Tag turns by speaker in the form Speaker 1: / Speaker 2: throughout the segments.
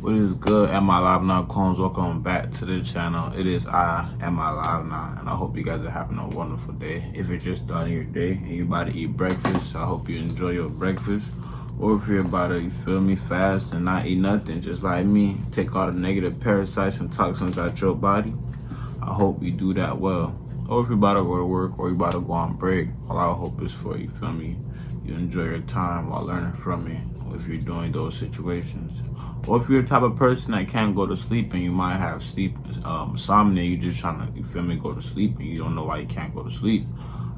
Speaker 1: What is good, Amilivenow clones? Welcome back to the channel. It is I, Amilivenow, and I hope you guys are having a wonderful day. If you're just starting your day and you're about to eat breakfast, I hope you enjoy your breakfast. Or if you're about to, fast and not eat nothing, just like me, take all the negative parasites and toxins out your body, I hope you do that well. Or if you're about to go to work or you're about to go on break, all I hope is for you, you enjoy your time while learning from me if you're doing those situations. Or if you're the type of person that can't go to sleep and you might have sleep insomnia, you just trying to, go to sleep and you don't know why you can't go to sleep,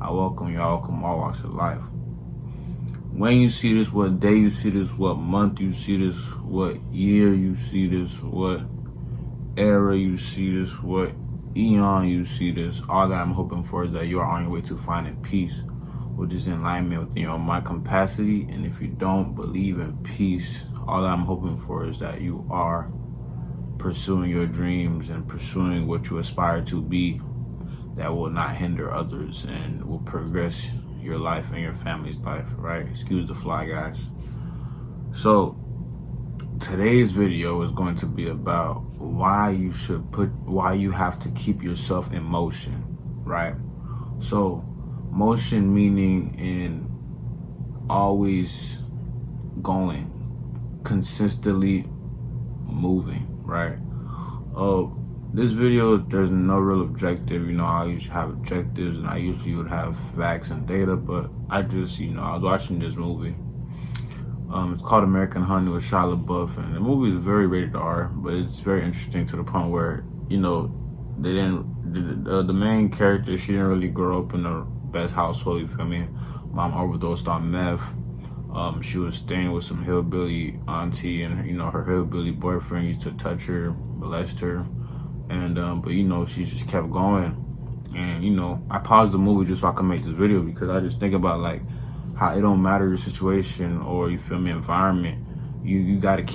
Speaker 1: I welcome you. I welcome all walks of life. When you see this, what day you see this, what month you see this, what year you see this, what era you see this, what eon you see this, all that I'm hoping for is that you are on your way to finding peace, which is in alignment with your mind capacity. And if you don't believe in peace, all I'm hoping for is that you are pursuing your dreams and pursuing what you aspire to be that will not hinder others and will progress your life and your family's life, right? Excuse the fly, guys. So today's video is going to be about why you have to keep yourself in motion, right? So motion meaning in always going, consistently moving, right? This video, there's no real objective. I usually have objectives and I usually would have facts and data, but I just, I was watching this movie. It's called American Honey with Shia LaBeouf, and the movie is very rated R, but it's very interesting to the point where, they didn't, the main character, she didn't really grow up in the best household, Mom overdosed on meth. She was staying with some hillbilly auntie, and her hillbilly boyfriend used to touch her, molest her, and but she just kept going. And I paused the movie just so I can make this video because I just think about like how it don't matter your situation or environment, you gotta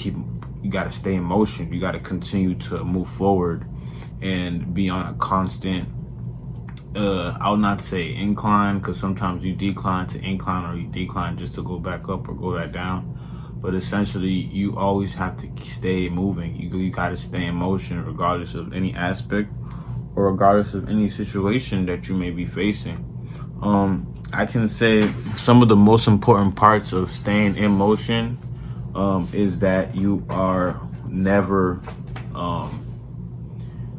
Speaker 1: stay in motion. You gotta continue to move forward and be on a constant I would not say incline, because sometimes you decline to incline or you decline just to go back up or go back down. But essentially, you always have to stay moving. You got to stay in motion regardless of any aspect or regardless of any situation that you may be facing. I can say some of the most important parts of staying in motion is that you are never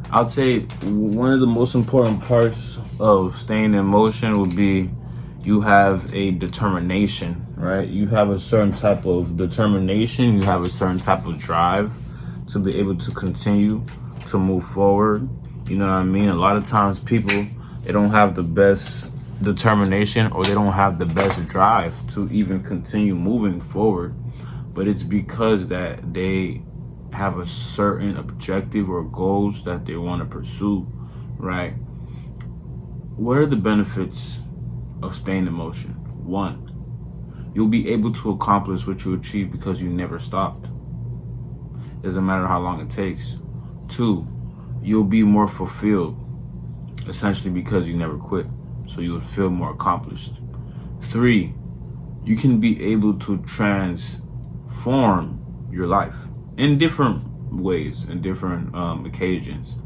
Speaker 1: I'd say one of the most important parts of staying in motion would be you have a determination, right? You have a certain type of determination, you have a certain type of drive to be able to continue to move forward. You know what I mean? A lot of times people, they don't have the best determination or they don't have the best drive to even continue moving forward, but it's because that they have a certain objective or goals that they want to pursue, right? What are the benefits of staying in motion? 1, you'll be able to accomplish what you achieve because you never stopped. Doesn't matter how long it takes. 2, you'll be more fulfilled, essentially because you never quit, so you would feel more accomplished. 3, you can be able to transform your life in different ways, in different occasions.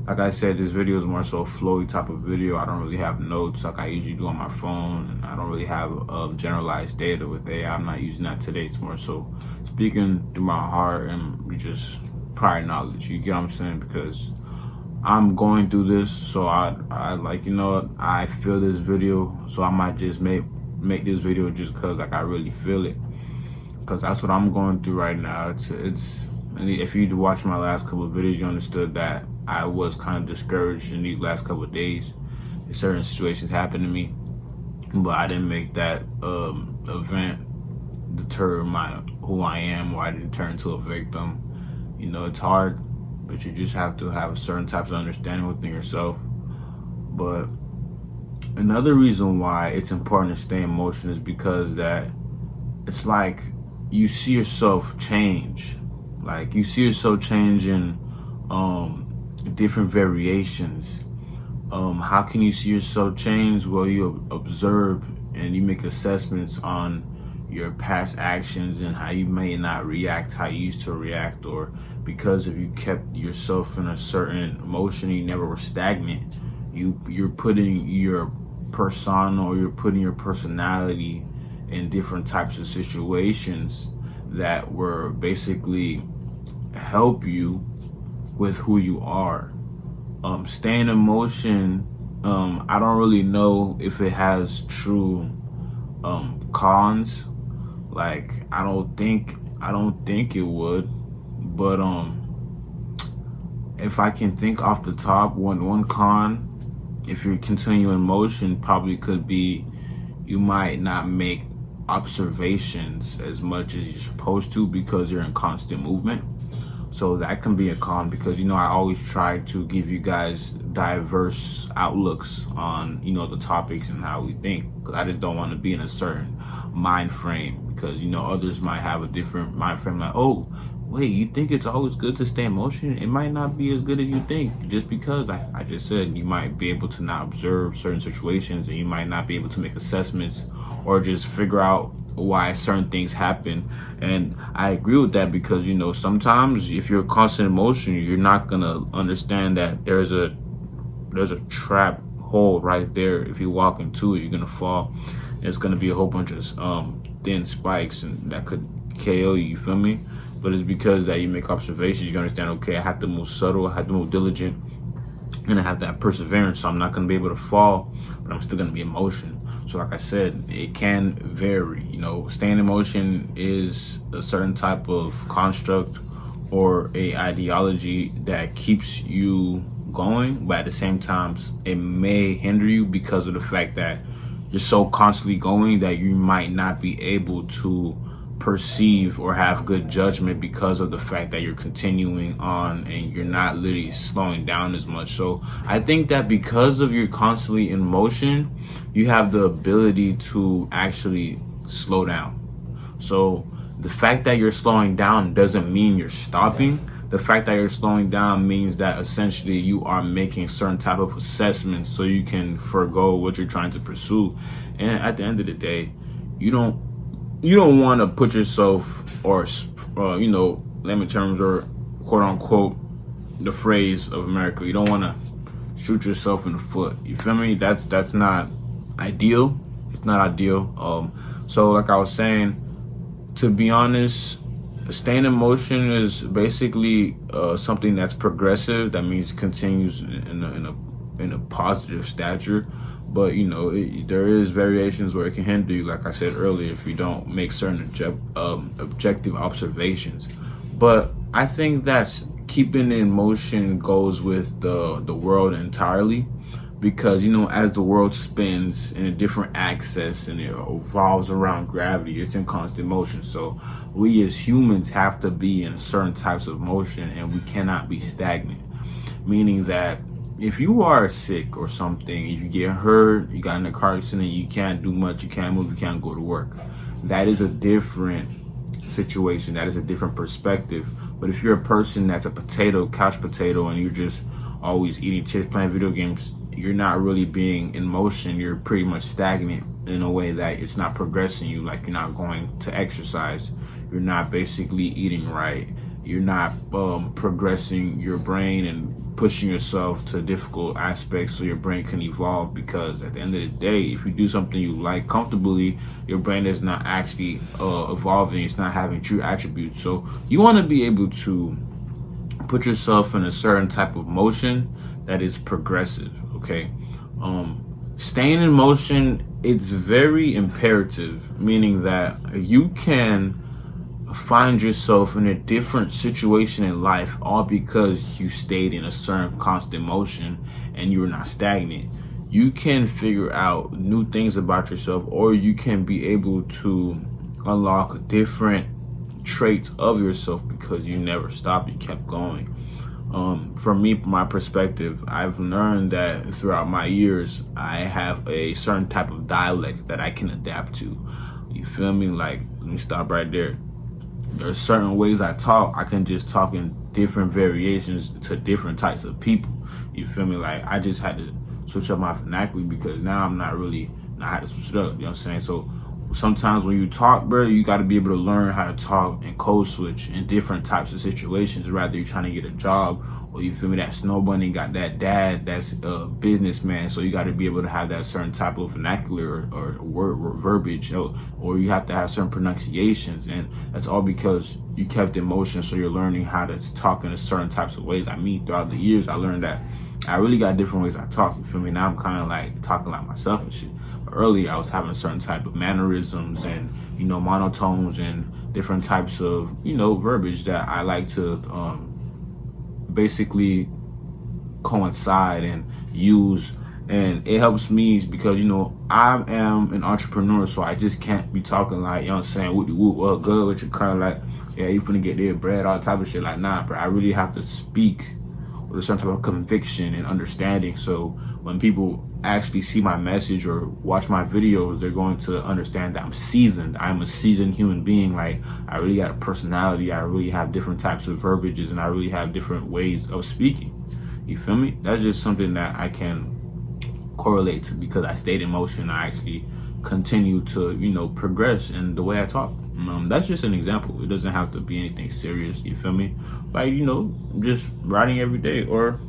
Speaker 1: Like I said, this video is more so a flowy type of video. I don't really have notes like I usually do on my phone, and I don't really have generalized data with AI. I'm not using that today. It's more so speaking through my heart and just prior knowledge. You get what I'm saying? Because I'm going through this, so I like, I feel this video, so I might just make this video just because like I really feel it. Because that's what I'm going through right now. It's if you watch my last couple of videos, you understood that I was kind of discouraged in these last couple of days. Certain situations happened to me, but I didn't make that event deter who I am, or I didn't turn into a victim. It's hard, but you just have to have certain types of understanding within yourself. But another reason why it's important to stay in motion is because that it's like you see yourself change. Like you see yourself change in different variations. How can you see yourself change? Well, you observe and you make assessments on your past actions and how you may not react how you used to react, or because if you kept yourself in a certain emotion, you never were stagnant, you're putting your persona, or you're putting your personality in different types of situations that were basically help you with who you are. Staying in motion, I don't really know if it has true cons. Like I don't think it would, but if I can think off the top, one con, if you continue in motion, probably could be you might not make observations as much as you're supposed to because you're in constant movement. So that can be a con, because I always try to give you guys diverse outlooks on the topics and how we think, because I just don't want to be in a certain mind frame, because others might have a different mind frame, like, oh wait, you think it's always good to stay in motion? It might not be as good as you think, just because I just said you might be able to not observe certain situations, and you might not be able to make assessments or just figure out why certain things happen. And I agree with that, because sometimes if you're constant in motion, you're not gonna understand that there's a trap hole right there. If you walk into it, you're gonna fall. It's gonna be a whole bunch of thin spikes, and that could KO you. You feel me? But it's because that you make observations. You understand, okay, I have to move subtle, I have to move diligent, and I have that perseverance. So I'm not gonna be able to fall, but I'm still gonna be in motion. So like I said, it can vary. Staying in motion is a certain type of construct or a ideology that keeps you going, but at the same time, it may hinder you because of the fact that you're so constantly going that you might not be able to perceive or have good judgment, because of the fact that you're continuing on and you're not literally slowing down as much. So I think that because of you're constantly in motion, you have the ability to actually slow down. So the fact that you're slowing down doesn't mean you're stopping. The fact that you're slowing down means that essentially you are making certain type of assessments so you can forego what you're trying to pursue. And at the end of the day, you don't want to put yourself, or layman terms, or quote unquote the phrase of America, you don't want to shoot yourself in the foot. You feel me? That's not ideal. It's not ideal. So like I was saying, to be honest, staying in motion is basically something that's progressive. That means continues in a positive stature. But there is variations where it can hinder you, like I said earlier, if you don't make certain objective observations. But I think that keeping in motion goes with the world entirely, because as the world spins in a different axis and it revolves around gravity, it's in constant motion. So we as humans have to be in certain types of motion, and we cannot be stagnant, meaning that if you are sick or something, if you get hurt, you got in a car accident, you can't do much, you can't move, you can't go to work, that is a different situation, that is a different perspective. But if you're a person that's a couch potato, and you're just always eating chips, playing video games, you're not really being in motion. You're pretty much stagnant in a way that it's not progressing you. Like, you're not going to exercise, you're not basically eating right, you're not progressing your brain and pushing yourself to difficult aspects so your brain can evolve. Because at the end of the day, if you do something you like comfortably, your brain is not actually evolving, it's not having true attributes. So you want to be able to put yourself in a certain type of motion that is progressive. Okay, staying in motion, it's very imperative, meaning that you can find yourself in a different situation in life all because you stayed in a certain constant motion and you were not stagnant. You can figure out new things about yourself, or you can be able to unlock different traits of yourself because you never stopped, you kept going. From me, my perspective, I've learned that throughout my years, I have a certain type of dialect that I can adapt to. You feel me? Like, let me stop right there. There are certain ways I talk. I can just talk in different variations to different types of people. You feel me? Like, I just had to switch up my vernacular because now I had to switch it up. You know what I'm saying? So sometimes when you talk, bro, you got to be able to learn how to talk and code switch in different types of situations. Rather you're trying to get a job, or you feel me, that Snow Bunny got that dad that's a businessman, so you got to be able to have that certain type of vernacular or word verbiage, or you have to have certain pronunciations, and that's all because you kept in motion. So you're learning how to talk in a certain types of ways. I mean, throughout the years, I learned that I really got different ways I talk. You feel me? Now I'm kind of like talking like myself and shit. Earlier, I was having a certain type of mannerisms and, you know, monotones and different types of, you know, verbiage that I like to basically coincide and use. And it helps me because, you know, I am an entrepreneur, so I just can't be talking like, you know what I'm saying, what good, which you kind of like, yeah, you finna get their bread, all type of shit. Like, nah, bro, I really have to speak with a certain type of conviction and understanding. So when people actually see my message or watch my videos, they're going to understand that I'm seasoned. I'm a seasoned human being. Like, I really got a personality. I really have different types of verbiages, and I really have different ways of speaking. You feel me? That's just something that I can correlate to because I stayed in motion. I actually continue to, you know, progress in the way I talk. That's just an example. It doesn't have to be anything serious. You feel me? Like, you know, just writing every day or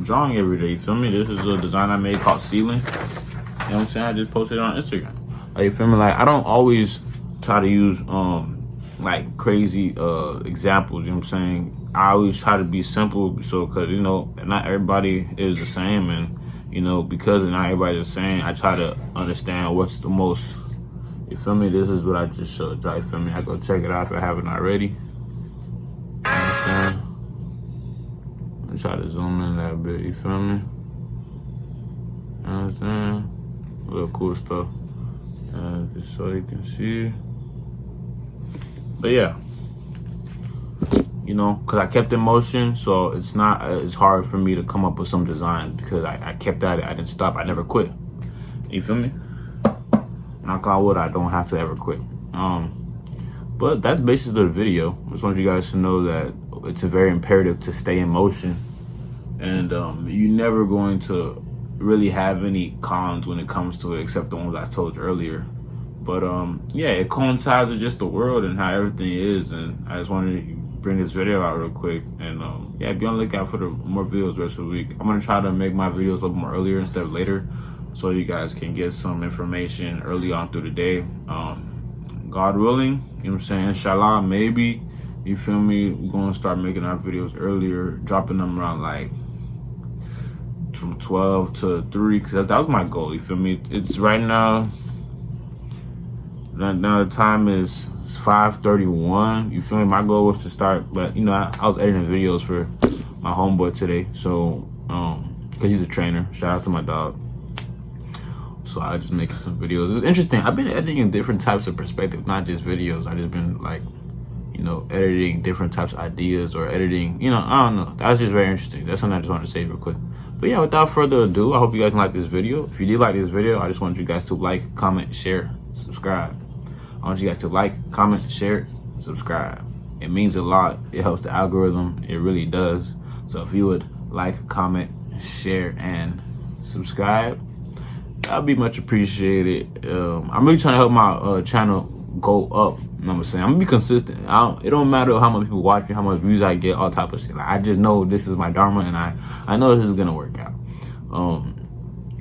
Speaker 1: drawing every day. You feel me? This is a design I made called Ceiling. You know what I'm saying? I just posted it on Instagram. Like, you feel me? Like, I don't always try to use like crazy examples. You know what I'm saying? I always try to be simple, so because, you know, not everybody is the same, and, you know, because not everybody's the same, I try to understand what's the most. You feel me? This is what I just showed you. You feel me? I go check it out if I haven't already. You know what I'm saying? I try to zoom in that bit. You feel me? You know what I'm saying? A little cool stuff. Just so you can see. But yeah, you know, because I kept in motion, so it's not as hard for me to come up with some designs because I kept at it. I didn't stop. I never quit. You feel me? Knock on wood, I don't have to ever quit. But that's basically the video. I just want you guys to know that it's a very imperative to stay in motion, and you're never going to really have any cons when it comes to it, except the ones I told you earlier. But yeah, it coincides with just the world and how everything is, and I just wanted to bring this video out real quick. And yeah, be on the lookout for the more videos the rest of the week. I'm gonna try to make my videos a little more earlier instead of later, so you guys can get some information early on through the day. God willing, you know what I'm saying, inshallah, maybe, you feel me, we're gonna start making our videos earlier, dropping them around like from 12 to 3, because that was my goal. You feel me? It's right now the time is 5:31. You feel me? My goal was to start, but you know, I was editing videos for my homeboy today, so because he's a trainer. Shout out to my dog. So I was just making some videos. It's interesting. I've been editing in different types of perspectives, not just videos. I just been like, you know, editing different types of ideas, or editing, you know, I don't know. That was just very interesting. That's something I just wanted to say real quick. But yeah, without further ado, I hope you guys like this video. If you did like this video, I just want you guys to like, comment, share, subscribe. I want you guys to like, comment, share, subscribe. It means a lot. It helps the algorithm. It really does. So if you would like, comment, share, and subscribe, that'd be much appreciated. I'm really trying to help my channel go up. You know what I'm saying? I'm gonna be consistent. It don't matter how much people watch me, how much views I get, all type of shit. Like, I just know this is my dharma, and I know this is gonna work out.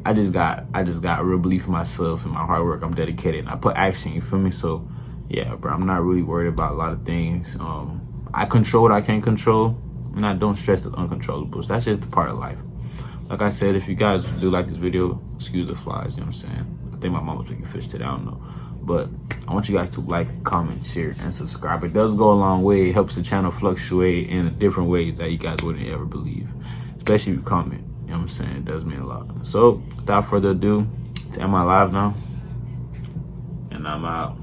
Speaker 1: I just got real belief in myself and my hard work. I'm dedicated, and I put action. You feel me? So yeah, bro, I'm not really worried about a lot of things. I control what I can control, and I don't stress the uncontrollables. That's just the part of life. Like I said, if you guys do like this video, excuse the flies, you know what I'm saying? I think my mom was making fish today, I don't know. But I want you guys to like, comment, share, and subscribe. It does go a long way. It helps the channel fluctuate in different ways that you guys wouldn't ever believe. Especially if you comment, you know what I'm saying? It does mean a lot. So, without further ado, am I live now? And I'm out.